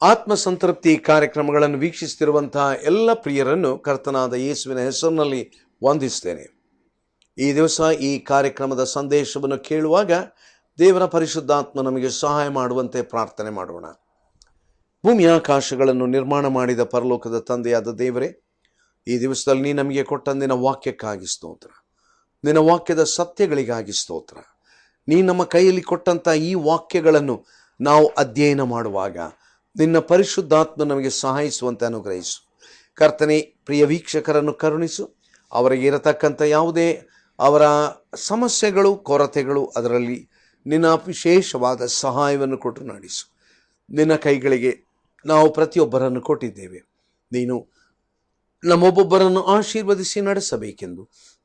ಆತ್ಮಸಂತೃಪ್ತಿ ಕಾರ್ಯಕ್ರಮಗಳನ್ನು ವೀಕ್ಷಿಸುತ್ತಿರುವಂತಹ ಎಲ್ಲ ಪ್ರಿಯರನ್ನು ಕರ್ತನಾದ ಯೇಸುವಿನ ಹೆಸರಿನಲ್ಲಿ ವಂದಿಸ್ತೇನೆ. ಈ ದಿವಸ ಈ ಕಾರ್ಯಕ್ರಮದ ಸಂದೇಶವನ್ನು ಕೇಳುವಾಗ ದೇವರ ಪರಿಶುದ್ಧಾತ್ಮ ನಮಗೆ ಸಹಾಯ ಮಾಡುವಂತೆ ಪ್ರಾರ್ಥನೆ ಮಾಡೋಣ. ಭೂಮಿಯಾಕಾಶಗಳನ್ನು ನಿರ್ಮಾಣ ಮಾಡಿದ ಪರಲೋಕದ ತಂದೆಯಾದ ದೇವರೇ, ಈ ದಿವಸದಲ್ಲಿ ನೀ ನಮಗೆ ಕೊಟ್ಟ ನಿನ್ನ ವಾಕ್ಯಕ್ಕಾಗಿ ಸ್ತೋತ್ರ, ನಿನ್ನ ವಾಕ್ಯದ ಸತ್ಯಗಳಿಗಾಗಿ ಸ್ತೋತ್ರ. ನೀ ನಮ್ಮ ಕೈಯಲ್ಲಿ ಕೊಟ್ಟಂಥ ಈ ವಾಕ್ಯಗಳನ್ನು ನಾವು ಅಧ್ಯಯನ ಮಾಡುವಾಗ ನಿನ್ನ ಪರಿಶುದ್ಧಾತ್ಮ ನಮಗೆ ಸಹಾಯಿಸುವಂತೆ ಅನುಗ್ರಹಿಸು. ಕರ್ತನೆ, ಪ್ರಿಯ ವೀಕ್ಷಕರನ್ನು ಕರುಣಿಸು. ಅವರಿಗೆ ಇರತಕ್ಕಂಥ ಯಾವುದೇ ಅವರ ಸಮಸ್ಯೆಗಳು, ಕೊರತೆಗಳು, ಅದರಲ್ಲಿ ನಿನ್ನ ವಿಶೇಷವಾದ ಸಹಾಯವನ್ನು ಕೊಟ್ಟು ನಡೆಸು. ನಿನ್ನ ಕೈಗಳಿಗೆ ನಾವು ಪ್ರತಿಯೊಬ್ಬರನ್ನು ಕೊಟ್ಟಿದ್ದೇವೆ. ನೀನು ನಮ್ಮೊಬ್ಬೊಬ್ಬರನ್ನು ಆಶೀರ್ವದಿಸಿ ನಡೆಸಬೇಕೆಂದು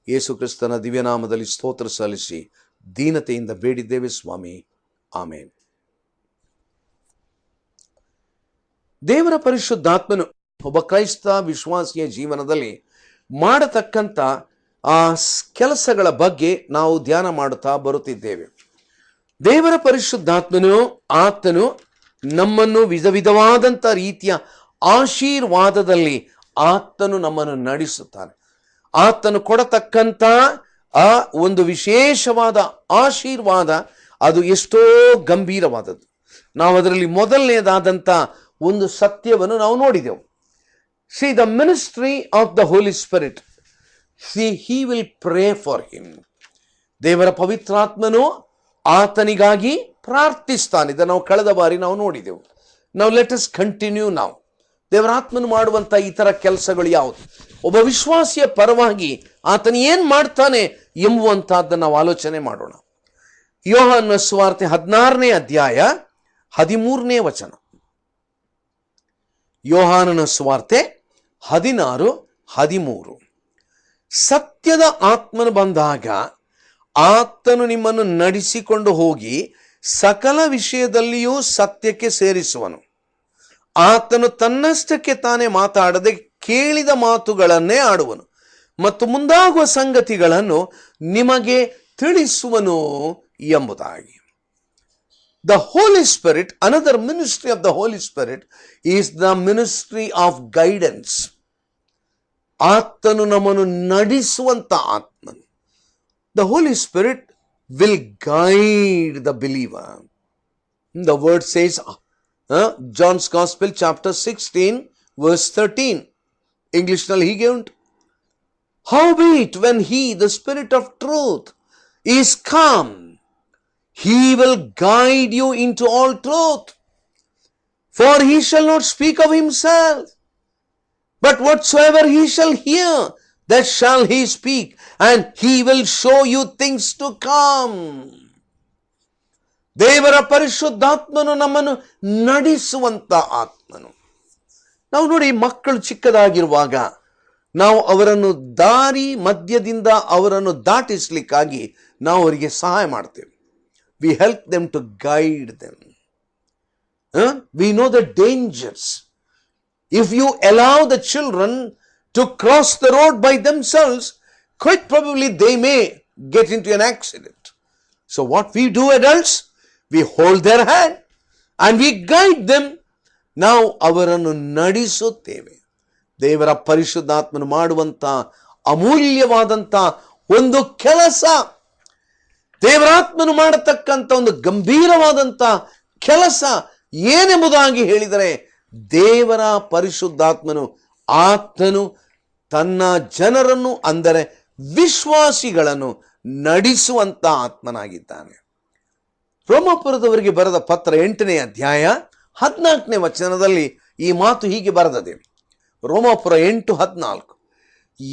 ಯೇಸು ಕ್ರಿಸ್ತನ ದಿವ್ಯನಾಮದಲ್ಲಿ ಸ್ತೋತ್ರ ಸಲ್ಲಿಸಿ ದೀನತೆಯಿಂದ ಬೇಡಿದ್ದೇವೆ ಸ್ವಾಮಿ, ಆಮೇನ್. ದೇವರ ಪರಿಶುದ್ಧಾತ್ಮನು ಒಬ್ಬ ಕ್ರೈಸ್ತ ವಿಶ್ವಾಸಿಯ ಜೀವನದಲ್ಲಿ ಮಾಡತಕ್ಕಂಥ ಆ ಕೆಲಸಗಳ ಬಗ್ಗೆ ನಾವು ಧ್ಯಾನ ಮಾಡುತ್ತಾ ಬರುತ್ತಿದ್ದೇವೆ. ದೇವರ ಪರಿಶುದ್ಧಾತ್ಮನು, ಆತನು ನಮ್ಮನ್ನು ವಿಧ ವಿಧವಾದಂಥ ರೀತಿಯ ಆಶೀರ್ವಾದದಲ್ಲಿ ಆತನು ನಮ್ಮನ್ನು ನಡೆಸುತ್ತಾನೆ. ಆತನು ಕೊಡತಕ್ಕಂಥ ಆ ಒಂದು ವಿಶೇಷವಾದ ಆಶೀರ್ವಾದ ಅದು ಎಷ್ಟೋ ಗಂಭೀರವಾದದ್ದು. ನಾವು ಅದರಲ್ಲಿ ಮೊದಲನೇದಾದಂಥ ಒಂದು ಸತ್ಯವನ್ನು ನಾವು ನೋಡಿದೆವು. See the ministry of the Holy Spirit, see he will pray for him. ದೇವರ ಪವಿತ್ರಾತ್ಮನು ಆತನಿಗಾಗಿ ಪ್ರಾರ್ಥಿಸ್ತಾನೆ. ಇದನ್ನು ನಾವು ಕಳೆದ ಬಾರಿ ನಾವು ನೋಡಿದೆವು. ನಾವು ಲೆಟ್ ಅಸ್ ಕಂಟಿನ್ಯೂ. ನಾವು ದೇವರಾತ್ಮನು ಮಾಡುವಂಥ ಈ ಥರ ಕೆಲಸಗಳು ಯಾವುದು, ಒಬ್ಬ ವಿಶ್ವಾಸಿಯ ಪರವಾಗಿ ಆತನು ಏನು ಮಾಡ್ತಾನೆ ಎಂಬುವಂಥದ್ದನ್ನು ನಾವು ಆಲೋಚನೆ ಮಾಡೋಣ. ಯೋಹಾನನ ಸುವಾರ್ತೆ 16ನೇ ಅಧ್ಯಾಯ 13ನೇ ವಚನ. ಯೋಹಾನನ ಸುವಾರ್ತೆ 16:13. ಸತ್ಯದ ಆತ್ಮನು ಬಂದಾಗ ಆತನು ನಿಮ್ಮನ್ನು ನಡೆಸಿಕೊಂಡು ಹೋಗಿ ಸಕಲ ವಿಷಯದಲ್ಲಿಯೂ ಸತ್ಯಕ್ಕೆ ಸೇರಿಸುವನು. ಆತನು ತನ್ನಷ್ಟಕ್ಕೆ ತಾನೇ ಮಾತಾಡದೆ ಕೇಳಿದ ಮಾತುಗಳನ್ನೇ ಆಡುವನು ಮತ್ತು ಮುಂದಾಗುವ ಸಂಗತಿಗಳನ್ನು ನಿಮಗೆ ತಿಳಿಸುವನು ಎಂಬುದಾಗಿ. The Holy Spirit, another ministry of the Holy Spirit is the ministry of guidance. ಆತನು ನಮ್ಮನ್ನು ನಡೆಸುವಂತ ಆತ್ಮನು. The Holy Spirit will guide the believer. The word says, John's Gospel chapter 16 verse 13. English ನಲ್ಲಿ ಹೀಗೆ ಉಂಟು: Howbeit when he, the Spirit of truth, is come, he will guide you into all truth. For he shall not speak of himself, but whatsoever he shall hear, that shall he speak, and he will show you things to come. ದೇವರ ಪರಿಶುದ್ಧಾತ್ಮನು ನಮ್ಮನ್ನು ನಡೆಸುವಂತ ಆತ್ಮನು. ನಾವು ನೋಡಿ, ಮಕ್ಕಳು ಚಿಕ್ಕದಾಗಿರುವಾಗ ನಾವು ಅವರನ್ನು ದಾರಿ ಮಧ್ಯದಿಂದ ಅವರನ್ನು ದಾಟಿಸ್ಲಿಕ್ಕಾಗಿ ನಾವು ಅವರಿಗೆ ಸಹಾಯ ಮಾಡ್ತೇವೆ. We help them to guide them. We know the dangers. If you allow the children to cross the road by themselves, quite probably they may get into an accident. So what we do, adults, we hold their hand and we guide them. ನಾವು ಅವರನ್ನು ನಡೆಸುತ್ತೇವೆ. ದೇವರ ಪರಿಶುದ್ಧಾತ್ಮನು ಮಾಡುವಂತ ಅಮೂಲ್ಯವಾದಂತ ಒಂದು ಕೆಲಸ, ದೇವರಾತ್ಮನು ಮಾಡತಕ್ಕಂಥ ಒಂದು ಗಂಭೀರವಾದಂಥ ಕೆಲಸ ಏನೆಂಬುದಾಗಿ ಹೇಳಿದರೆ, ದೇವರ ಪರಿಶುದ್ಧಾತ್ಮನು ಆತನು ತನ್ನ ಜನರನ್ನು, ಅಂದರೆ ವಿಶ್ವಾಸಿಗಳನ್ನು ನಡೆಸುವಂತ ಆತ್ಮನಾಗಿದ್ದಾನೆ. ರೋಮಾಪುರದವರಿಗೆ ಬರೆದ ಪತ್ರ 8ನೇ ಅಧ್ಯಾಯ 14ನೇ ವಚನದಲ್ಲಿ ಈ ಮಾತು ಹೀಗೆ ಬರೆದದೆ. ರೋಮಾಪುರ 8:14.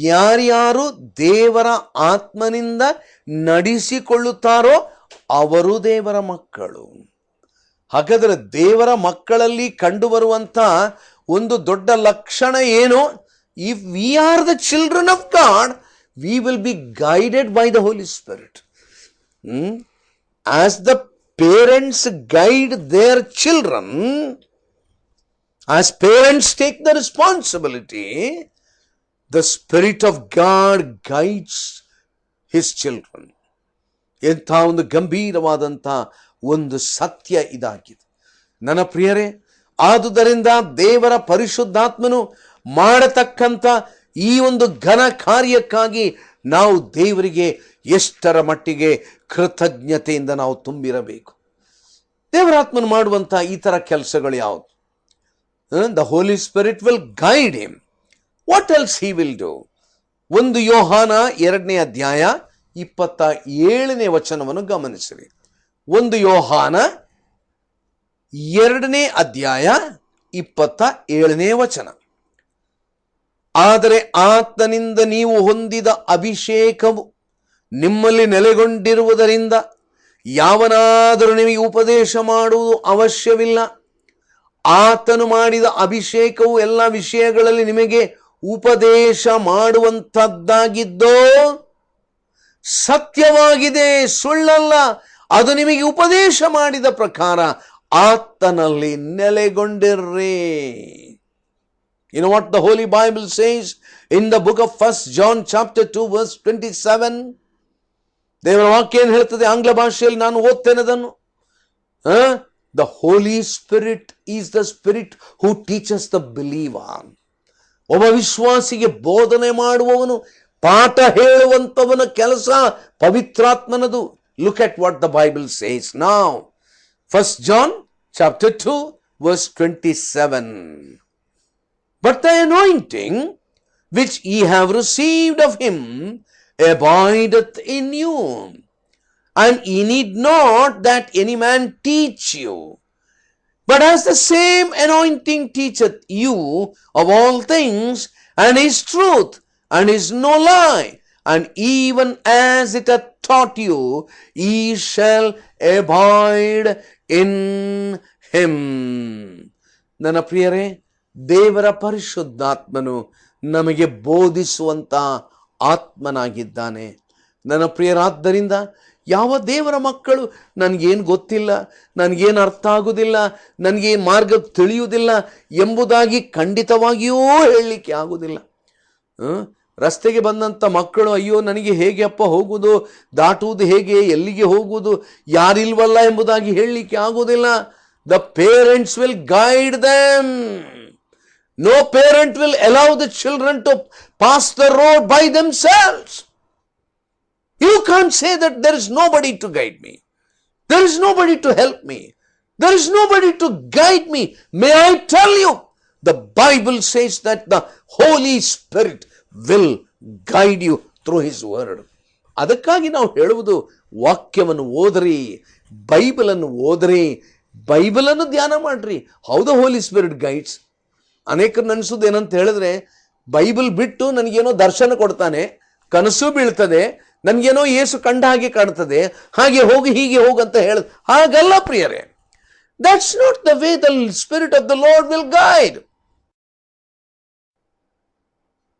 ಯಾರ್ಯಾರು ದೇವರ ಆತ್ಮನಿಂದ ನಡೆಸಿಕೊಳ್ಳುತ್ತಾರೋ ಅವರು ದೇವರ ಮಕ್ಕಳು. ಹಾಗಾದರೆ ದೇವರ ಮಕ್ಕಳಲ್ಲಿ ಕಂಡುಬರುವಂತ ಒಂದು ದೊಡ್ಡ ಲಕ್ಷಣ ಏನು? If we are the children of God, we will be guided by the Holy Spirit. As the parents guide their children, as parents take the responsibility, the Spirit of God guides His children. ಎಂಥ ಒಂದು ಗಂಭೀರವಾದಂಥ ಒಂದು ಸತ್ಯ ಇದಾಗಿದೆ. ನನ್ನ ಪ್ರಿಯರೇ, ಆದುದರಿಂದ ದೇವರ ಪರಿಶುದ್ಧಾತ್ಮನು ಮಾಡತಕ್ಕಂಥ ಈ ಒಂದು ಘನ ಕಾರ್ಯಕ್ಕಾಗಿ ನಾವು ದೇವರಿಗೆ ಎಷ್ಟರ ಮಟ್ಟಿಗೆ ಕೃತಜ್ಞತೆಯಿಂದ ನಾವು ತುಂಬಿರಬೇಕು. ದೇವರಾತ್ಮನು ಮಾಡುವಂಥ ಈ ಥರ ಕೆಲಸಗಳು ಯಾವುದು? The Holy Spirit will guide him. What else he will do? 1 ಯೋಹಾನ 2ನೇ ಅಧ್ಯಾಯ 27ನೇ ವಚನವನ್ನು ಗಮನಿಸಿರಿ. 1 ಯೋಹಾನ 2ನೇ ಅಧ್ಯಾಯ 27ನೇ ವಚನ. ಆದರೆ ಆತನಿಂದ ನೀವು ಹೊಂದಿದ ಅಭಿಷೇಕವು ನಿಮ್ಮಲ್ಲಿ ನೆಲೆಗೊಂಡಿರುವುದರಿಂದ ಯಾವನಾದರೂ ನಿಮಗೆ ಉಪದೇಶ ಮಾಡುವುದು ಅವಶ್ಯವಿಲ್ಲ. ಆತನು ಮಾಡಿದ ಅಭಿಷೇಕವು ಎಲ್ಲ ವಿಷಯಗಳಲ್ಲಿ ನಿಮಗೆ ಉಪದೇಶ ಮಾಡುವಂಥದ್ದಾಗಿದ್ದೋ ಸತ್ಯವಾಗಿದೆ, ಸುಳ್ಳಲ್ಲ. ಅದು ನಿಮಗೆ ಉಪದೇಶ ಮಾಡಿದ ಪ್ರಕಾರ ಆತನಲ್ಲಿ ನೆಲೆಗೊಂಡಿರ್ರಿ. You know what the Holy Bible says in the book of 1 John chapter 2 verse 27? ದೇವರ ವಾಕ್ಯ ಏನು ಹೇಳ್ತದೆ? ಆಂಗ್ಲ ಭಾಷೆಯಲ್ಲಿ ನಾನು ಓದ್ತೇನೆ ಅದನ್ನು. The Holy Spirit is the Spirit who teaches the believer. ಒಬ್ಬ ವಿಶ್ವಾಸಿಗೆ ಬೋಧನೆ ಮಾಡುವವನು, ಪಾಠ ಹೇಳುವಂಥವನ ಕೆಲಸ ಪವಿತ್ರಾತ್ಮನದು. Look at what the Bible says now. 1 John chapter 2 verse 27. But the anointing which ye have received of him abideth in you, and ye need not that any man teach you. But as the same anointing teacheth you of all things, and is truth, and is no lie, and even as it hath taught you, ye shall abide in him. ನನ್ನ ಪ್ರಿಯರೇ, ದೇವರ ಪರಿಶುದ್ಧಾತ್ಮನು ನಮಗೆ ಬೋಧಿಸುವಂಥ ಆತ್ಮನಾಗಿದ್ದಾನೆ. ನನ್ನ ಪ್ರಿಯರಾದ್ದರಿಂದ ಯಾವ ದೇವರ ಮಕ್ಕಳು ನನಗೇನು ಗೊತ್ತಿಲ್ಲ, ನನಗೇನು ಅರ್ಥ ಆಗುವುದಿಲ್ಲ, ನನಗೆ ಮಾರ್ಗ ತಿಳಿಯುವುದಿಲ್ಲ ಎಂಬುದಾಗಿ ಖಂಡಿತವಾಗಿಯೂ ಹೇಳಲಿಕ್ಕೆ ಆಗುವುದಿಲ್ಲ. ರಸ್ತೆಗೆ ಬಂದಂಥ ಮಕ್ಕಳು, ಅಯ್ಯೋ ನನಗೆ ಹೇಗೆ ಅಪ್ಪ ಹೋಗುವುದು, ದಾಟುವುದು ಹೇಗೆ, ಎಲ್ಲಿಗೆ ಹೋಗುವುದು, ಯಾರಿಲ್ವಲ್ಲ ಎಂಬುದಾಗಿ ಹೇಳಲಿಕ್ಕೆ ಆಗುವುದಿಲ್ಲ. The parents will guide them. No parent will allow the children to pass the road by themselves. You can't say that there is nobody to guide me. There is nobody to help me. There is nobody to guide me. May I tell you, the Bible says that the Holy Spirit will guide you through His word. ಅದಕ್ಕಾಗಿ ನಾವು ಹೇಳುವುದು, ವಾಕ್ಯವನ್ನು ಓದ್ರಿ, ಬೈಬಲನ್ನು ಓದ್ರಿ, ಬೈಬಲನ್ನು ಧ್ಯಾನ ಮಾಡ್ರಿ. How the Holy Spirit guides. ಅನೇಕರು ಅನಿಸೋದು ಏನಂತ ಹೇಳಿದ್ರೆ, ಬೈಬಲ್ ಬಿಟ್ಟು ನನಗೇನೋ ದರ್ಶನ ಕೊಡ್ತಾನೆ, ಕನಸು ಬೀಳ್ತದೆ, ನನಗೇನೋ ಯೇಸು ಕಂಡ ಹಾಗೆ ಕಾಣ್ತದೆ, ಹಾಗೆ ಹೋಗಿ ಹೀಗೆ ಹೋಗಂತ ಹೇಳ. ಹಾಗಲ್ಲ ಪ್ರಿಯರೇ, that's not the way the spirit of the lord will guide.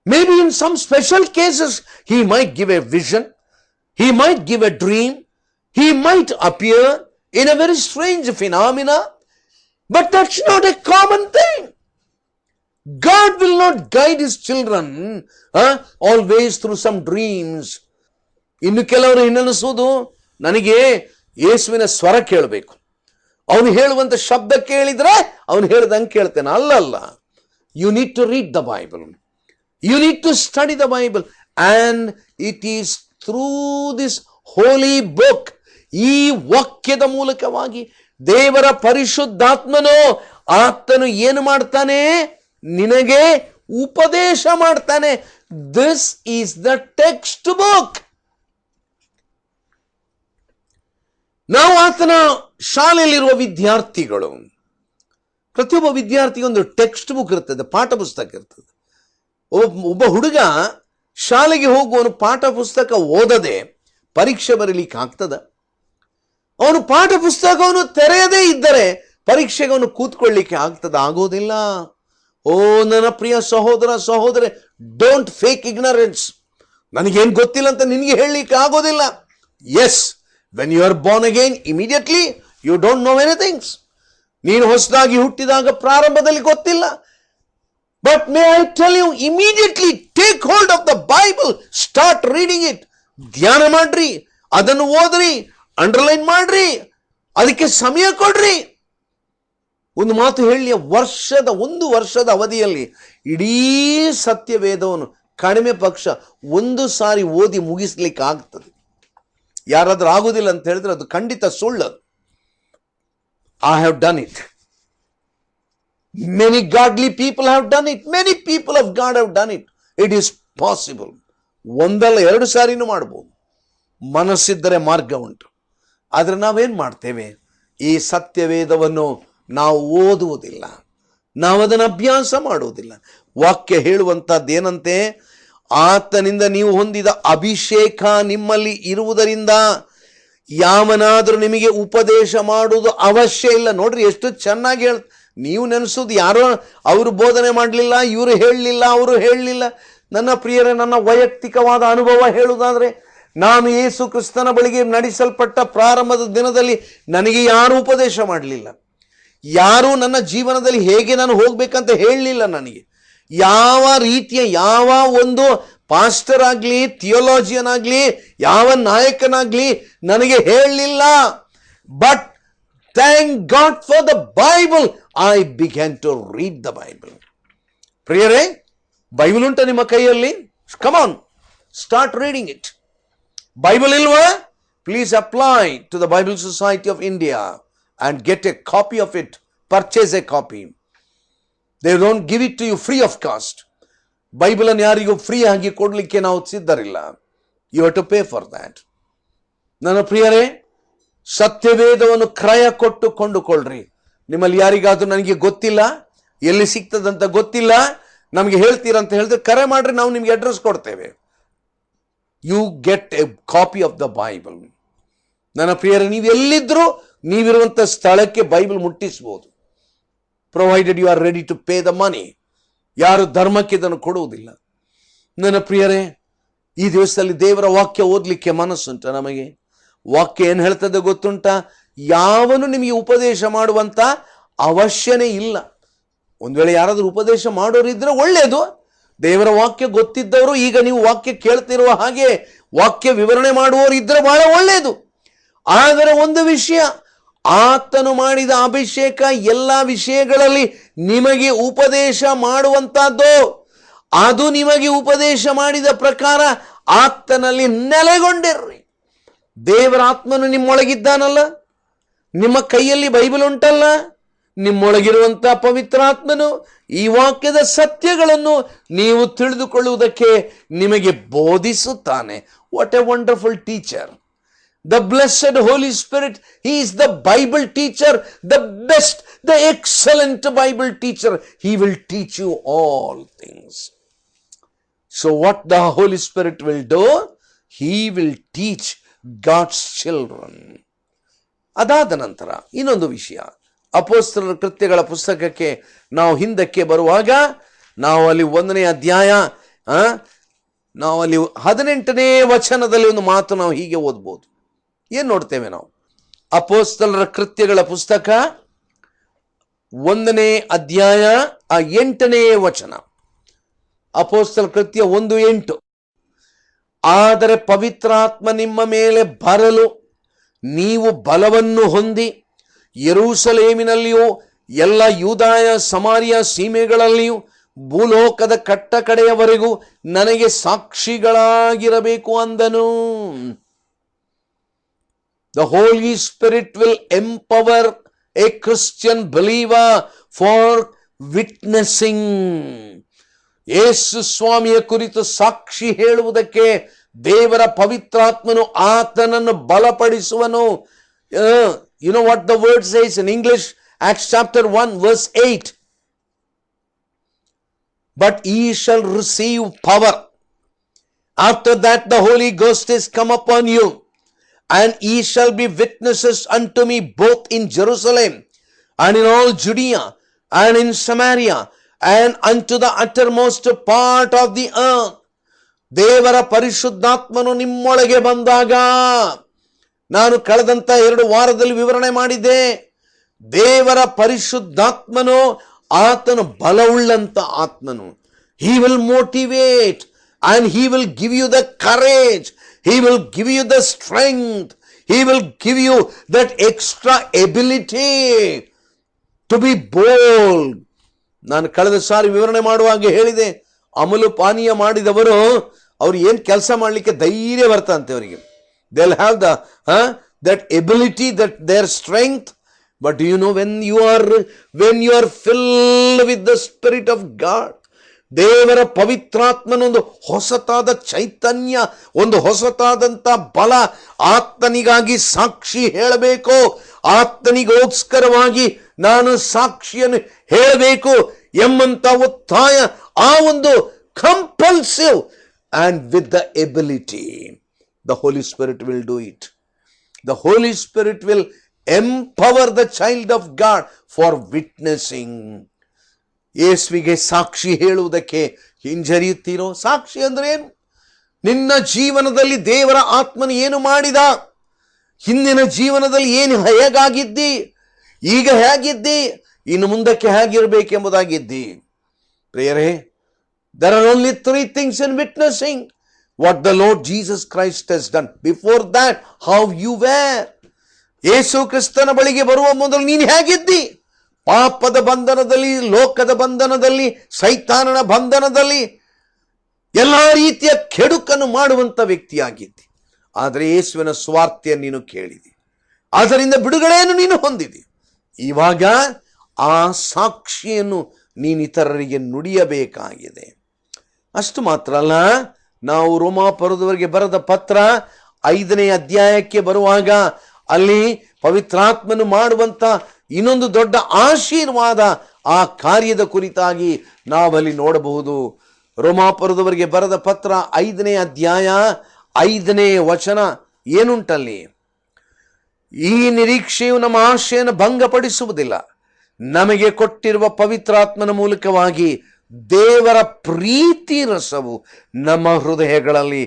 Maybe in some special cases he might give a vision, he might give a dream, he might appear in a very strange phenomena, but that's not a common thing. God will not guide his children always through some dreams. ಇನ್ನು ಕೆಲವರು ಇನ್ನನಿಸೋದು, ನನಗೆ ಯೇಸುವಿನ ಸ್ವರ ಕೇಳಬೇಕು, ಅವನು ಹೇಳುವಂತ ಶಬ್ದ ಕೇಳಿದ್ರೆ ಅವನು ಹೇಳ್ದಂಗೆ ಕೇಳ್ತೇನೆ. ಅಲ್ಲ. You need to read the Bible. You need to study the Bible, and it is through this holy book, ಈ ವಾಕ್ಯದ ಮೂಲಕವಾಗಿ ದೇವರ ಪರಿಶುದ್ಧಾತ್ಮನು, ಆತನು ಏನು ಮಾಡ್ತಾನೆ? ನಿನಗೆ ಉಪದೇಶ ಮಾಡ್ತಾನೆ. This is the text book. ನಾವು ಆತನ ಶಾಲೆಯಲ್ಲಿರುವ ವಿದ್ಯಾರ್ಥಿಗಳು, ಪ್ರತಿಯೊಬ್ಬ ವಿದ್ಯಾರ್ಥಿಗೆ ಒಂದು ಟೆಕ್ಸ್ಟ್ ಬುಕ್ ಇರ್ತದೆ, ಪಾಠ ಪುಸ್ತಕ ಇರ್ತದೆ. ಒಬ್ಬ ಹುಡುಗ ಶಾಲೆಗೆ ಹೋಗುವವನು ಪಾಠ ಪುಸ್ತಕ ಓದದೆ ಪರೀಕ್ಷೆ ಬರೀಲಿಕ್ಕೆ ಆಗ್ತದ? ಅವನು ಪಾಠ ಪುಸ್ತಕವನ್ನು ತೆರೆಯದೇ ಇದ್ದರೆ ಪರೀಕ್ಷೆಗೆ ಅವನು ಕೂತ್ಕೊಳ್ಳಿಕ್ಕೆ ಆಗ್ತದ? ಆಗೋದಿಲ್ಲ. ಓ ನನ್ನ ಪ್ರಿಯ ಸಹೋದರ ಸಹೋದರಿ, ಡೋಂಟ್ ಫೇಕ್ ಇಗ್ನರೆನ್ಸ್. ನನಗೇನು ಗೊತ್ತಿಲ್ಲ ಅಂತ ನಿನಗೆ ಹೇಳಲಿಕ್ಕೆ ಆಗೋದಿಲ್ಲ. Yes, when you are born again, immediately you don't know anythings. ನೀನು ಹೊಸದಾಗಿ ಹುಟ್ಟಿದಾಗ ಪ್ರಾರಂಭದಲ್ಲಿ ಗೊತ್ತಿಲ್ಲ. But may I tell you, immediately take hold of the Bible, start reading it. ಧ್ಯಾನ ಮಾಡ್ರಿ, ಅದನ್ನು ಓದ್ರಿ, ಅಂಡರ್ಲೈನ್ ಮಾಡ್ರಿ, ಅದಕ್ಕೆ ಸಮಯ ಕೊಡ್ರಿ. ಒಂದು ಮಾತು ಹೇಳಿ, ಒಂದು ವರ್ಷದ ಅವಧಿಯಲ್ಲಿ ಇಡೀ ಸತ್ಯವೇದವನ್ನು ಕಡಿಮೆ ಪಕ್ಷ ಒಂದು ಸಾರಿ ಓದಿ ಮುಗಿಸ್ಲಿಕ್ಕೆ ಆಗ್ತದೆ. ಯಾರಾದ್ರೂ ಆಗುದಿಲ್ಲ ಅಂತ ಹೇಳಿದ್ರೆ ಅದು ಖಂಡಿತ ಸುಳ್ಳದು. I have done it. Many godly people have done it. Many people of God have done it. It is possible. ಒಂದಲ್ಲ ಎರಡು ಸಾರಿನೂ ಮಾಡಬಹುದು. ಮನಸ್ಸಿದ್ದರೆ ಮಾರ್ಗ ಉಂಟು. ಆದರೆ ನಾವೇನ್ ಮಾಡ್ತೇವೆ? ಈ ಸತ್ಯವೇದವನ್ನು ನಾವು ಓದುವುದಿಲ್ಲ, ನಾವು ಅದನ್ನು ಅಭ್ಯಾಸ ಮಾಡುವುದಿಲ್ಲ. ವಾಕ್ಯ ಹೇಳುವಂತದ್ದೇನಂತೆ, ಆತನಿಂದ ನೀವು ಹೊಂದಿದ ಅಭಿಷೇಕ ನಿಮ್ಮಲ್ಲಿ ಇರುವುದರಿಂದ ಯಾವನಾದರೂ ನಿಮಗೆ ಉಪದೇಶ ಮಾಡುವುದು ಅವಶ್ಯ ಇಲ್ಲ. ನೋಡ್ರಿ ಎಷ್ಟು ಚೆನ್ನಾಗಿ ನೀವು ನೆನೆಸೋದು ಯಾರೋ ಅವರು ಬೋಧನೆ ಮಾಡಲಿಲ್ಲ, ಇವರು ಹೇಳಲಿಲ್ಲ, ಅವರು ಹೇಳಲಿಲ್ಲ. ನನ್ನ ಪ್ರಿಯರೇ, ನನ್ನ ವೈಯಕ್ತಿಕವಾದ ಅನುಭವ ಹೇಳುವುದಾದ್ರೆ, ನಾನು ಯೇಸು ಕ್ರಿಸ್ತನ ಬಳಿಗೆ ನಡೆಸಲ್ಪಟ್ಟ ಪ್ರಾರಂಭದ ದಿನದಲ್ಲಿ ನನಗೆ ಯಾರೂ ಉಪದೇಶ ಮಾಡಲಿಲ್ಲ. ಯಾರೂ ನನ್ನ ಜೀವನದಲ್ಲಿ ಹೇಗೆ ನಾನು ಹೋಗ್ಬೇಕಂತ ಹೇಳಲಿಲ್ಲ. ನನಗೆ ಯಾವ ರೀತಿಯ ಯಾವ ಒಂದು ಪಾಸ್ಟರ್ ಆಗಲಿ, ಥಿಯೋಲಾಜಿಯನ್ ಆಗಲಿ, ಯಾವ ನಾಯಕನಾಗ್ಲಿ ನನಗೆ ಹೇಳಲಿಲ್ಲ. But thank God for the Bible, I began to read the Bible. ಪ್ರಿಯರೇ, ಬೈಬಲ್ ಉಂಟ ನಿಮ್ಮ ಕೈಯಲ್ಲಿ? Come on, start reading it. Bible ಇಲ್ವಾ? Please apply to the Bible Society of India and get a copy of it. Purchase a copy. They don't give it to you free of cost. Bible ಅನ್ನು ಯಾರಿಗೂ free ಆಗಿ ಕೊಡಲಿಕ್ಕೆ ನಾವು ಸಿದ್ಧರಿಲ್ಲ. You have to pay for that. ನನ್ನ ಪ್ರಿಯರೇ, ಸತ್ಯವೇದವನ್ನು ಕ್ರಯ ಕೊಟ್ಟು ಕೊಂಡುಕೊಳ್ಳ್ರಿ. ನಿಮ್ಮಲ್ಲಿ ಯಾರಿಗಾದ್ರೂ ನನಗೆ ಗೊತ್ತಿಲ್ಲ, ಎಲ್ಲಿ ಸಿಗ್ತದಂತ ಗೊತ್ತಿಲ್ಲ, ನಮಗೆ ಹೇಳ್ತೀರಂತ ಹೇಳಿದ್ರೆ ಕರೆ ಮಾಡ್ರಿ, ನಾವು ನಿಮ್ಗೆ ಅಡ್ರೆಸ್ ಕೊಡ್ತೇವೆ. You get a copy of the Bible. ನನ್ನ ಪ್ರಿಯರೇ, ನೀವು ಎಲ್ಲಿದ್ರು ನೀವಿರುವಂಥ ಸ್ಥಳಕ್ಕೆ ಬೈಬಲ್ ಮುಟ್ಟಿಸಬಹುದು, provided you are ready to pay the money. ಯಾರು ಧರ್ಮಕ್ಕೆ ಇದನ್ನು ಕೊಡುವುದಿಲ್ಲ. ನನ್ನ ಪ್ರಿಯರೇ, ಈ ದಿವಸದಲ್ಲಿ ದೇವರ ವಾಕ್ಯ ಓದಲಿಕ್ಕೆ ಮನಸ್ಸುಂಟ ನಮಗೆ? ವಾಕ್ಯ ಏನು ಹೇಳ್ತದೆ ಗೊತ್ತುಂಟ? ಯಾವನು ನಿಮಗೆ ಉಪದೇಶ ಮಾಡುವಂತ ಅವಶ್ಯನೇ ಇಲ್ಲ. ಒಂದು ವೇಳೆ ಯಾರಾದರೂ ಉಪದೇಶ ಮಾಡೋರಿದ್ರೆ ಒಳ್ಳೆಯದು. ದೇವರ ವಾಕ್ಯ ಗೊತ್ತಿದ್ದವರು, ಈಗ ನೀವು ವಾಕ್ಯ ಕೇಳ್ತಿರುವ ಹಾಗೆ ವಾಕ್ಯ ವಿವರಣೆ ಮಾಡುವವರು ಇದ್ರೆ ಬಹಳ ಒಳ್ಳೆಯದು. ಆದರೆ ಒಂದು ವಿಷಯ, ಆತನು ಮಾಡಿದ ಅಭಿಷೇಕ ಎಲ್ಲ ವಿಷಯಗಳಲ್ಲಿ ನಿಮಗೆ ಉಪದೇಶ ಮಾಡುವಂತಹದ್ದು. ಅದು ನಿಮಗೆ ಉಪದೇಶ ಮಾಡಿದ ಪ್ರಕಾರ ಆತನಲ್ಲಿ ನೆಲೆಗೊಂಡಿರ್ರಿ. ದೇವರ ಆತ್ಮನು ನಿಮ್ಮೊಳಗಿದ್ದಾನಲ್ಲ, ನಿಮ್ಮ ಕೈಯಲ್ಲಿ ಬೈಬಲ್ ಉಂಟಲ್ಲ, ನಿಮ್ಮೊಳಗಿರುವಂತ ಪವಿತ್ರಾತ್ಮನು ಈ ವಾಕ್ಯದ ಸತ್ಯಗಳನ್ನು ನೀವು ತಿಳಿದುಕೊಳ್ಳುವುದಕ್ಕೆ ನಿಮಗೆ ಬೋಧಿಸುತ್ತಾನೆ. What a wonderful teacher. The blessed Holy Spirit, He is the Bible teacher, the best, the excellent Bible teacher. He will teach you all things. So what the Holy Spirit will do? He will teach God's children. ಅದಾದ ನಂತರ ಇನ್ನೊಂದು ವಿಷಯ, ಅಪೊಸ್ತಲರ ಕೃತ್ಯಗಳ ಪುಸ್ತಕಕ್ಕೆ ನಾವು ಹಿಂದಕ್ಕೆ ಬರುವಾಗ ನಾವು ಅಲ್ಲಿ 1ನೇ ಅಧ್ಯಾಯ, ನಾವು ಅಲ್ಲಿ 18ನೇ ವಚನದಲ್ಲಿ ಒಂದು ಮಾತು ನಾವು ಹೀಗೆ ಓದ್ಬೋದು. ಏನ್ ನೋಡ್ತೇವೆ ನಾವು? ಅಪೊಸ್ತಲರ ಕೃತ್ಯಗಳ ಪುಸ್ತಕ 1ನೇ ಅಧ್ಯಾಯ 8ನೇ ವಚನ. ಅಪೊಸ್ತಲ ಕೃತ್ಯ 1:8. ಆದರೆ ಪವಿತ್ರಾತ್ಮ ನಿಮ್ಮ ಮೇಲೆ ಬರಲು ನೀವು ಬಲವನ್ನು ಹೊಂದಿ ಯೆರೂಸಲೇಮಿನಲ್ಲಿಯೂ ಎಲ್ಲ ಯೂದಾಯ ಸಮಾರ್ಯ ಸೀಮೆಗಳಲ್ಲಿಯೂ ಭೂಲೋಕದ ಕಟ್ಟ ಕಡೆಯವರೆಗೂ ನನಗೆ ಸಾಕ್ಷಿಗಳಾಗಿರಬೇಕು ಅಂದನು. The Holy Spirit will empower a Christian believer for witnessing. ಯೇಸು ಸ್ವಾಮಿಯ ಕುರಿತು ಸಾಕ್ಷಿ ಹೇಳುವುದಕ್ಕೆ ದೇವರ ಪವಿತ್ರಾತ್ಮನು ಆತನನ್ನು ಬಲಪಡಿಸುವನು. You know what the word says in English? Acts chapter 1 verse 8. But ye shall receive power. After that the Holy Ghost is come upon you. And ye shall be witnesses unto me both in Jerusalem and in all Judea and in Samaria and unto the uttermost part of the earth. ದೇವರ ಪರಿಶುದ್ಧಾತ್ಮನು ನಿಮ್ಮೊಳಗೆ ಬಂದಾಗ, ನಾನು ಕಳೆದಂತ 2 ವಾರದಲ್ಲಿ ವಿವರಣೆ ಮಾಡಿದ್ದೆ, ದೇವರ ಪರಿಶುದ್ಧಾತ್ಮನು ಆತನು ಬಲವುಳ್ಳಂತ ಆತ್ಮನು. He will motivate and He will give you the courage. He will give you the strength. He will give you that extra ability. To be bold. ನಾನು ಕಳೆದ ಸಾರಿ ವಿವರಣೆ ಮಾಡುವಾಗ ಹೇಳಿದೆ, ಅಮಲು ಪಾನೀಯ ಮಾಡಿದವರು ಅವ್ರು ಏನ್ ಕೆಲಸ ಮಾಡಲಿಕ್ಕೆ ಧೈರ್ಯ ಬರ್ತಂತೆ ಅವರಿಗೆ. they'll have that ability, that their strength. But do you know, when you are filled with the Spirit of God, ದೇವರ ಪವಿತ್ರಾತ್ಮನೊಂದು ಹೊಸತಾದ ಚೈತನ್ಯ, ಒಂದು ಹೊಸತಾದಂತ ಬಲ, ಆತನಿಗಾಗಿ ಸಾಕ್ಷಿ ಹೇಳಬೇಕು, ಆತನಿಗೋಸ್ಕರವಾಗಿ ನಾನು ಸಾಕ್ಷಿಯನ್ನು ಹೇಳಬೇಕು ಎಂಬಂತ ಒತ್ತಾಯ, ಆ ಒಂದು compulsive and with the ability, the Holy Spirit will do it. The Holy Spirit will empower the child of God for witnessing. ಯೇಸುವಿಗೆ ಸಾಕ್ಷಿ ಹೇಳುವುದಕ್ಕೆ ಹಿಂಜರಿಯುತ್ತೀರೋ? ಸಾಕ್ಷಿ ಅಂದ್ರೆ ಏನು? ನಿನ್ನ ಜೀವನದಲ್ಲಿ ದೇವರ ಆತ್ಮನು ಏನು ಮಾಡಿದ, ಹಿಂದಿನ ಜೀವನದಲ್ಲಿ ಏನು ಹೇಗಾಗಿದ್ದಿ, ಈಗ ಹೇಗಿದ್ದಿ, ಇನ್ನು ಮುಂದಕ್ಕೆ ಹೇಗಿರಬೇಕೆಂಬುದಾಗಿದ್ದಿ. ಪ್ರಿಯರೇ, there are only three things in witnessing: what the Lord Jesus Christ has done. Before that, how you were. ಯೇಸು ಕ್ರಿಸ್ತನ ಬಳಿಗೆ ಬರುವ ಮೊದಲು ನೀನು ಹೇಗಿದ್ದಿ? ಪಾಪದ ಬಂಧನದಲ್ಲಿ, ಲೋಕದ ಬಂಧನದಲ್ಲಿ, ಸೈತಾನನ ಬಂಧನದಲ್ಲಿ, ಎಲ್ಲಾ ರೀತಿಯ ಕೆಡುಕನ್ನು ಮಾಡುವಂತ ವ್ಯಕ್ತಿಯಾಗಿದ್ದಿ. ಆದರೆ ಯೇಸುವಿನ ಸ್ವಾರ್ಥ್ಯ ನೀನು ಕೇಳಿದಿ, ಅದರಿಂದ ಬಿಡುಗಡೆಯನ್ನು ನೀನು ಹೊಂದಿದಿ. ಇವಾಗ ಆ ಸಾಕ್ಷಿಯನ್ನು ನೀನು ಇತರರಿಗೆ ನುಡಿಯಬೇಕಾಗಿದೆ. ಅಷ್ಟು ಮಾತ್ರ ಅಲ್ಲ, ನಾವು ರೋಮಾಪುರದವರಿಗೆ ಬರೆದ ಪತ್ರ 5ನೇ ಅಧ್ಯಾಯಕ್ಕೆ ಬರುವಾಗ ಅಲ್ಲಿ ಪವಿತ್ರಾತ್ಮನು ಮಾಡುವಂತ ಇನ್ನೊಂದು ದೊಡ್ಡ ಆಶೀರ್ವಾದ, ಆ ಕಾರ್ಯದ ಕುರಿತಾಗಿ ನಾವಲ್ಲಿ ನೋಡಬಹುದು. ರೋಮಾಪುರದವರಿಗೆ ಬರೆದ ಪತ್ರ 5ನೇ ಅಧ್ಯಾಯ 5ನೇ ವಚನ ಏನುಂಟಲ್ಲಿ? ಈ ನಿರೀಕ್ಷೆಯು ನಮ್ಮ ಆಶೆಯನ್ನು ಭಂಗಪಡಿಸುವುದಿಲ್ಲ, ನಮಗೆ ಕೊಟ್ಟಿರುವ ಪವಿತ್ರಾತ್ಮನ ಮೂಲಕವಾಗಿ ದೇವರ ಪ್ರೀತಿ ರಸವು ನಮ್ಮ ಹೃದಯಗಳಲ್ಲಿ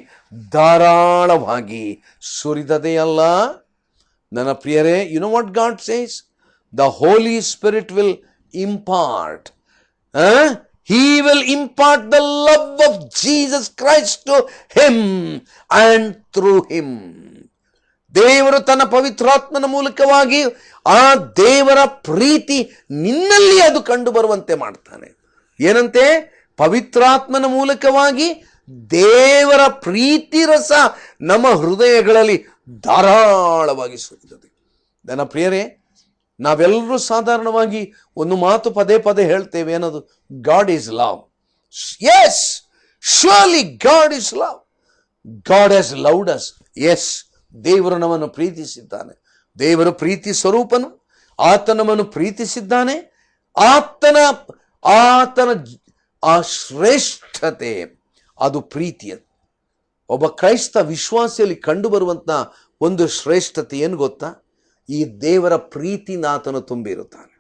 ಧಾರಾಳವಾಗಿ ಸುರಿದದೆಯಲ್ಲ. ನನ್ನ ಪ್ರಿಯರೇ, you know what God says? The Holy Spirit will impart, he will impart the love of Jesus Christ to him and through him. ದೇವರು ತನ್ನ ಪವಿತ್ರಾತ್ಮನ ಮೂಲಕವಾಗಿ ಆ ದೇವರ ಪ್ರೀತಿ ನಿನ್ನಲ್ಲಿ ಅದು ಕಂಡು ಬರುವಂತೆ ಮಾಡ್ತಾನೆ. ಏನಂತೆ? ಪವಿತ್ರಾತ್ಮನ ಮೂಲಕವಾಗಿ ದೇವರ ಪ್ರೀತಿ ರಸ ನಮ್ಮ ಹೃದಯಗಳಲ್ಲಿ ಧಾರಾಳವಾಗಿ ಸುರಿಯುತ್ತದೆ. ನನ್ನ ಪ್ರಿಯರೇ, ನಾವೆಲ್ಲರೂ ಸಾಧಾರಣವಾಗಿ ಒಂದು ಮಾತು ಪದೇ ಪದೇ ಹೇಳ್ತೇವೆ, ಏನದು? God is love. Yes, surely God is love. God has loved us. Yes, ದೇವರು ನಮ್ಮನ್ನು ಪ್ರೀತಿಸಿದ್ದಾನೆ. ದೇವರು ಪ್ರೀತಿ ಸ್ವರೂಪನು. ಆತ ನಮ್ಮನ್ನು ಪ್ರೀತಿಸಿದ್ದಾನೆ. ಆತನ ಆ ಶ್ರೇಷ್ಠತೆ, ಅದು ಪ್ರೀತಿಯ. ಒಬ್ಬ ಕ್ರೈಸ್ತ ವಿಶ್ವಾಸಿಯಲ್ಲಿ ಕಂಡು ಬರುವಂತ ಒಂದು ಶ್ರೇಷ್ಠತೆ ಏನು ಗೊತ್ತಾ? ಈ ದೇವರ ಪ್ರೀತಿನ ಆತನು ತುಂಬಿರುತ್ತಾನೆ.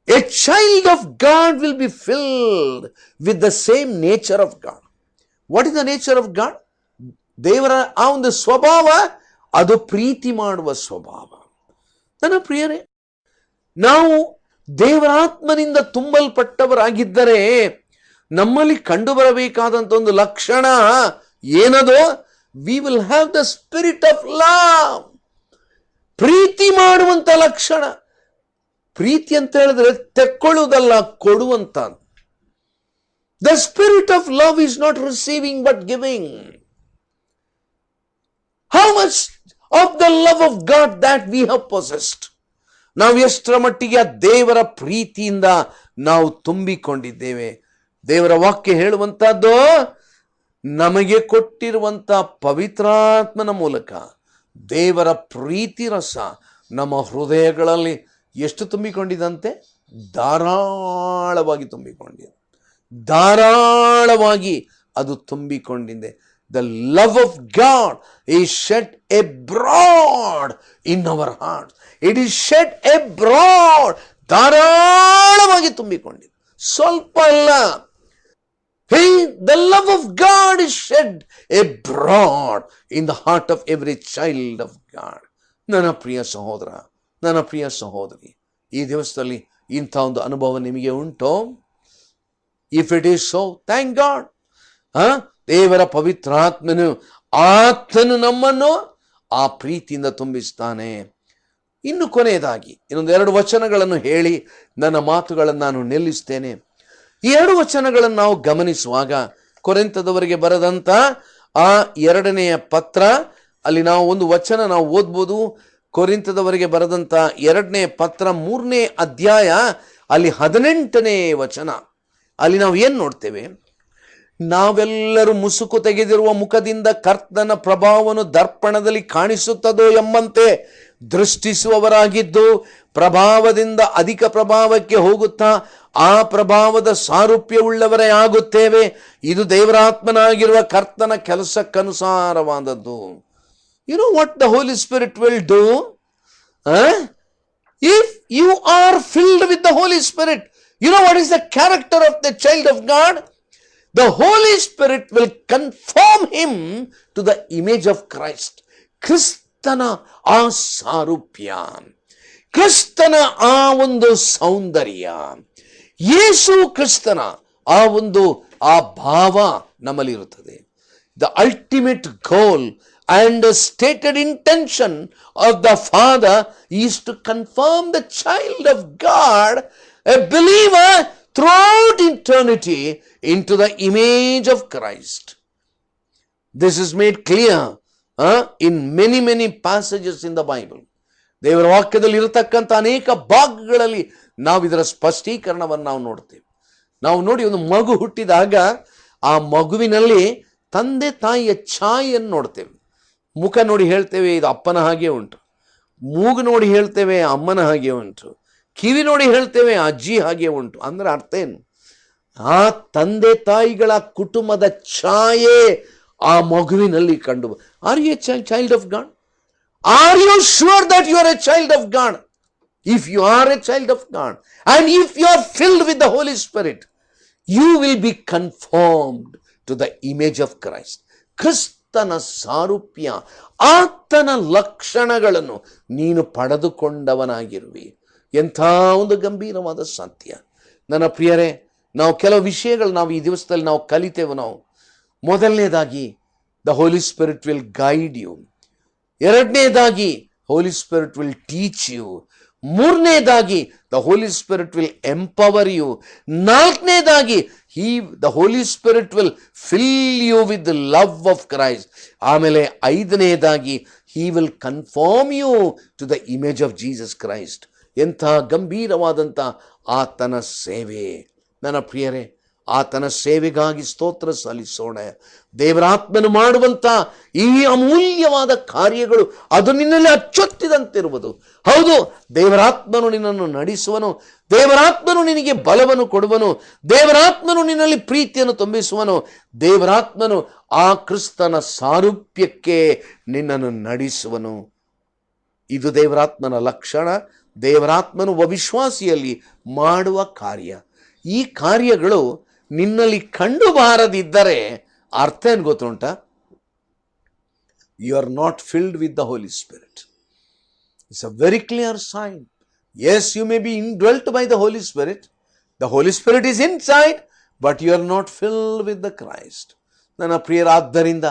A child of God will be filled with the same nature of God. What is the nature of God? ದೇವರ ಆ ಒಂದು ಸ್ವಭಾವ, ಅದು ಪ್ರೀತಿ ಮಾಡುವ ಸ್ವಭಾವ. ನನ್ನ ಪ್ರಿಯರೇ, ನಾವು ದೇವರಾತ್ಮನಿಂದ ತುಂಬಲ್ಪಟ್ಟವರಾಗಿದ್ದರೆ ನಮ್ಮಲ್ಲಿ ಕಂಡು ಬರಬೇಕಾದಂತ ಒಂದು ಲಕ್ಷಣ ಏನದು? We will have the spirit of love. ಪ್ರೀತಿ ಮಾಡುವಂತ ಲಕ್ಷಣ. ಪ್ರೀತಿ ಅಂತ ಹೇಳಿದ್ರೆ ತೆಕ್ಕೊಳ್ಳುವುದಲ್ಲ, ಕೊಡುವಂತ. The spirit of love is not receiving but giving. How much of the love of God that we have possessed. ನಾವು ಎಷ್ಟರ ಮಟ್ಟಿಗೆ ಆ ದೇವರ ಪ್ರೀತಿಯಿಂದ ನಾವು ತುಂಬಿಕೊಂಡಿದ್ದೇವೆ. ದೇವರ ವಾಕ್ಯ ಹೇಳುವಂತಹದ್ದು, ನಮಗೆ ಕೊಟ್ಟಿರುವಂತ ಪವಿತ್ರಾತ್ಮನ ಮೂಲಕ ದೇವರ ಪ್ರೀತಿ ರಸ ನಮ್ಮ ಹೃದಯಗಳಲ್ಲಿ ಎಷ್ಟು ತುಂಬಿಕೊಂಡಿದಂತೆ? ಧಾರಾಳವಾಗಿ ತುಂಬಿಕೊಂಡಿದೆ. ಧಾರಾಳವಾಗಿ ಅದು ತುಂಬಿಕೊಂಡಿದೆ. The love of God is shed abroad in our hearts. It is shed abroad. ಧಾರಾಳವಾಗಿ ತುಂಬಿಕೊಂಡಿದೆ, ಸ್ವಲ್ಪ ಅಲ್ಲ. The love of God is shed abroad in the heart of every child of God. ನನ್ನ ಪ್ರಿಯ ಸಹೋದರ, ನನ್ನ ಪ್ರಿಯ ಸಹೋದರಿ, ಈ ದಿವಸದಲ್ಲಿ ಇಂಥ ಒಂದು ಅನುಭವ ನಿಮಗೆ ಉಂಟೋ? If it is so, thank god. ದೇವರ ಪವಿತ್ರಾತ್ಮನು, ಆತನು ನಮ್ಮನ್ನು ಆ ಪ್ರೀತಿಯಿಂದ ತುಂಬಿಸ್ತಾನೆ. ಇನ್ನು ಕೊನೆಯದಾಗಿ ಇನ್ನೊಂದು 2 ವಚನಗಳನ್ನು ಹೇಳಿ ನನ್ನ ಮಾತುಗಳನ್ನು ನಾನು ನಿಲ್ಲಿಸ್ತೇನೆ. ಈ 2 ವಚನಗಳನ್ನು ನಾವು ಗಮನಿಸುವಾಗ ಕೊರಿಂಥದವರಿಗೆ ಬರೆದಂತ ಆ 2ನೆಯ ಪತ್ರ, ಅಲ್ಲಿ ನಾವು ಒಂದು ವಚನ ನಾವು ಓದ್ಬೋದು. ಕೊರಿಂಥದವರಿಗೆ ಬರೆದಂತ 2ನೇ ಪತ್ರ 3ನೇ ಅಧ್ಯಾಯ ಅಲ್ಲಿ 18ನೇ ವಚನ. ಅಲ್ಲಿ ನಾವು ಏನು ನೋಡ್ತೇವೆ? ನಾವೆಲ್ಲರೂ ಮುಸುಕು ತೆಗೆದಿರುವ ಮುಖದಿಂದ ಕರ್ತನ ಪ್ರಭಾವವನ್ನು ದರ್ಪಣದಲ್ಲಿ ಕಾಣಿಸುತ್ತದೋ ಎಂಬಂತೆ ದೃಷ್ಟಿಸುವವರಾಗಿದ್ದು, ಪ್ರಭಾವದಿಂದ ಅಧಿಕ ಪ್ರಭಾವಕ್ಕೆ ಹೋಗುತ್ತಾ ಆ ಪ್ರಭಾವದ ಸಾರೂಪ್ಯವುಳ್ಳವರೇ ಆಗುತ್ತೇವೆ. ಇದು ದೇವರಾತ್ಮನಾಗಿರುವ ಕರ್ತನ ಕೆಲಸಕ್ಕನುಸಾರವಾದದ್ದು. You know what the Holy Spirit will do? If you are filled with the Holy Spirit, you know what is the character of the child of God? The Holy Spirit will conform him to the image of Christ. ಕ್ರಿಸ್ತನ ಆ ಸಾರೂಪ್ಯ, ಕ್ರಿಸ್ತನ ಆ ಒಂದು ಸೌಂದರ್ಯ, ಯೇಸು ಕ್ರಿಸ್ತನ ಆ ಭಾವ ನಮ್ಮಲ್ಲಿರುತ್ತದೆ. The ultimate goal and the stated intention of the Father is to conform the child of God, a believer, throughout eternity into the image of Christ. This is made clear in many passages in the Bible. ದೇವರ ವಾಕ್ಯದಲ್ಲಿ ಇರತಕ್ಕಂಥ ಅನೇಕ ಭಾಗಗಳಲ್ಲಿ ನಾವು ಇದರ ಸ್ಪಷ್ಟೀಕರಣವನ್ನು ನಾವು ನೋಡ್ತೇವೆ. ನಾವು ನೋಡಿ, ಒಂದು ಮಗು ಹುಟ್ಟಿದಾಗ ಆ ಮಗುವಿನಲ್ಲಿ ತಂದೆ ತಾಯಿಯ ಛಾಯೆಯನ್ನು ನೋಡ್ತೇವೆ. ಮುಖ ನೋಡಿ ಹೇಳ್ತೇವೆ ಇದು ಅಪ್ಪನ ಹಾಗೆ ಉಂಟು, ಮೂಗು ನೋಡಿ ಹೇಳ್ತೇವೆ ಅಮ್ಮನ ಹಾಗೆ ಉಂಟು, ಕಿವಿ ನೋಡಿ ಹೇಳ್ತೇವೆ ಅಜ್ಜಿ ಹಾಗೆ ಉಂಟು. ಅಂದ್ರೆ ಅರ್ಥ ಏನು? ಆ ತಂದೆ ತಾಯಿಗಳ ಕುಟುಂಬದ ಛಾಯೆ ಆ ಮಗುವಿನಲ್ಲಿ ಕಂಡು. Are you a child of God? Are you sure that you are a child of God? If you are a child of God and if you are filled with the Holy Spirit, you will be confirmed to the image of Christ. ಕ್ರಿಸ್ತನ ಸಾರೂಪ್ಯ, ಆತನ ಲಕ್ಷಣಗಳನ್ನು ನೀನು ಪಡೆದುಕೊಂಡವನಾಗಿರುವಿ. ಎಂಥ ಒಂದು ಗಂಭೀರವಾದ ಸತ್ಯ ನನ್ನ ಪ್ರಿಯರೇ. ನಾವು ಕೆಲವು ವಿಷಯಗಳು ನಾವು ಈ ದಿವಸದಲ್ಲಿ ನಾವು ಕಲಿತೇವೆ. ನಾವು ಮೊದಲನೇದಾಗಿ the Holy Spirit will guide you. 2ನೇದಾಗಿ Holy Spirit will teach you. 3ನೇದಾಗಿ the Holy Spirit will empower you. 4ನೇದಾಗಿ the Holy Spirit will fill you with the love of Christ. ಆಮೇಲೆ 5ನೇದಾಗಿ he will confirm you to the image of Jesus Christ. ಎಂಥ ಗಂಭೀರವಾದಂಥ ಆತನ ಸೇವೆ ನನ್ನ ಪ್ರಿಯರೇ. ಆತನ ಸೇವೆಗಾಗಿ ಸ್ತೋತ್ರ ಸಲ್ಲಿಸೋಣ. ದೇವರಾತ್ಮನು ಮಾಡುವಂಥ ಈ ಅಮೂಲ್ಯವಾದ ಕಾರ್ಯಗಳು ಅದು ನಿನ್ನಲ್ಲಿ ಅಚ್ಚೊತ್ತಿದಂತಿರುವುದು. ಹೌದು, ದೇವರಾತ್ಮನು ನಿನ್ನನ್ನು ನಡೆಸುವನು, ದೇವರಾತ್ಮನು ನಿನಗೆ ಬಲವನ್ನು ಕೊಡುವನು, ದೇವರಾತ್ಮನು ನಿನ್ನಲ್ಲಿ ಪ್ರೀತಿಯನ್ನು ತುಂಬಿಸುವನು, ದೇವರಾತ್ಮನು ಆ ಕ್ರಿಸ್ತನ ಸಾರೂಪ್ಯಕ್ಕೆ ನಿನ್ನನ್ನು ನಡೆಸುವನು. ಇದು ದೇವರಾತ್ಮನ ಲಕ್ಷಣ. ದೇವರಾತ್ಮನು ವಿಶ್ವಾಸಿಯಲ್ಲಿ ಮಾಡುವ ಕಾರ್ಯ. ಈ ಕಾರ್ಯಗಳು ನಿನ್ನಲ್ಲಿ ಕಂಡು ಬಾರದಿದ್ದರೆ ಅರ್ಥ ಏನು ಗೊತ್ತುಂಟ? You are not filled with the Holy Spirit. It's a very clear sign. Yes, you may be indwelt by the Holy Spirit. The Holy Spirit is inside, but you are not filled with the Christ. ನನ್ನ ಪ್ರಿಯರಾದ್ದರಿಂದ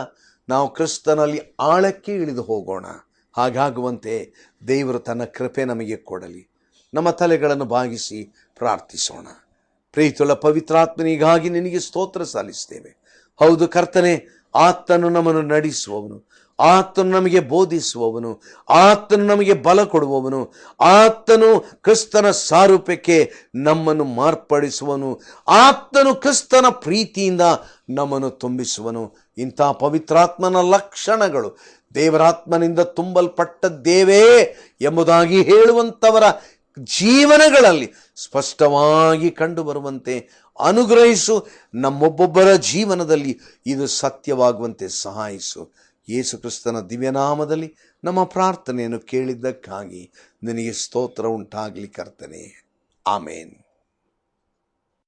ನಾವು ಕ್ರಿಸ್ತನಲ್ಲಿ ಆಳಕ್ಕೆ ಇಳಿದು ಹೋಗೋಣ. ಹಾಗಾಗುವಂತೆ ದೇವರು ತನ್ನ ಕೃಪೆ ನಮಗೆ ಕೊಡಲಿ. ನಮ್ಮ ತಲೆಗಳನ್ನು ಬಾಗಿಸಿ ಪ್ರಾರ್ಥಿಸೋಣ. ಪ್ರೀತಿಯುಳ್ಳ ಪವಿತ್ರಾತ್ಮನಿಗಾಗಿ ನಿನಗೆ ಸ್ತೋತ್ರ ಸಲ್ಲಿಸ್ತೇವೆ. ಹೌದು ಕರ್ತನೆ, ಆತನು ನಮ್ಮನ್ನು ನಡೆಸುವವನು, ಆತನು ನಮಗೆ ಬೋಧಿಸುವವನು, ಆತನು ನಮಗೆ ಬಲ ಕೊಡುವವನು, ಆತನು ಕ್ರಿಸ್ತನ ಸಾರೂಪ್ಯಕ್ಕೆ ನಮ್ಮನ್ನು ಮಾರ್ಪಡಿಸುವನು, ಆತನು ಕ್ರಿಸ್ತನ ಪ್ರೀತಿಯಿಂದ ನಮ್ಮನ್ನು ತುಂಬಿಸುವನು. ಇಂಥ ಪವಿತ್ರಾತ್ಮನ ಲಕ್ಷಣಗಳು ದೇವರಾತ್ಮನಿಂದ ತುಂಬಲ್ಪಟ್ಟದ್ದೇವೆ ಎಂಬುದಾಗಿ ಹೇಳುವಂಥವರ ಜೀವನಗಳಲ್ಲಿ ಸ್ಪಷ್ಟವಾಗಿ ಕಂಡು ಬರುವಂತೆ ಅನುಗ್ರಹಿಸು. ನಮ್ಮೊಬ್ಬೊಬ್ಬರ ಜೀವನದಲ್ಲಿ ಇದು ಸತ್ಯವಾಗುವಂತೆ ಸಹಾಯಿಸು. ಯೇಸು ಕ್ರಿಸ್ತನ ದಿವ್ಯನಾಮದಲ್ಲಿ ನಮ್ಮ ಪ್ರಾರ್ಥನೆಯನ್ನು ಕೇಳಿದ್ದಕ್ಕಾಗಿ ನಿನಗೆ ಸ್ತೋತ್ರ ಉಂಟಾಗಲಿ ಕರ್ತನೆ. ಆಮೇನ್.